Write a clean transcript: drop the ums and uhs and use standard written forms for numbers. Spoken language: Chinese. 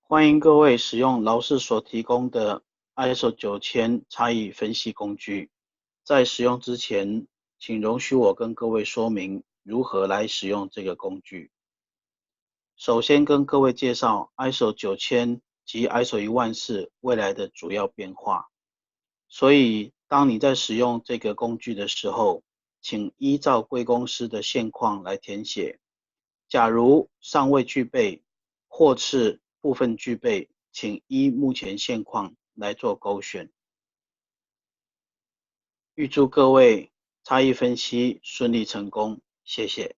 欢迎各位使用劳氏所提供的 ISO 9000差异分析工具。在使用之前，请容许我跟各位说明如何来使用这个工具。首先跟各位介绍 ISO 9000及 ISO 10000未来的主要变化。所以，当你在使用这个工具的时候，请依照贵公司的现况来填写。假如尚未具备，或是部分具备，请依目前现况来做勾选。预祝各位差异分析顺利成功，谢谢。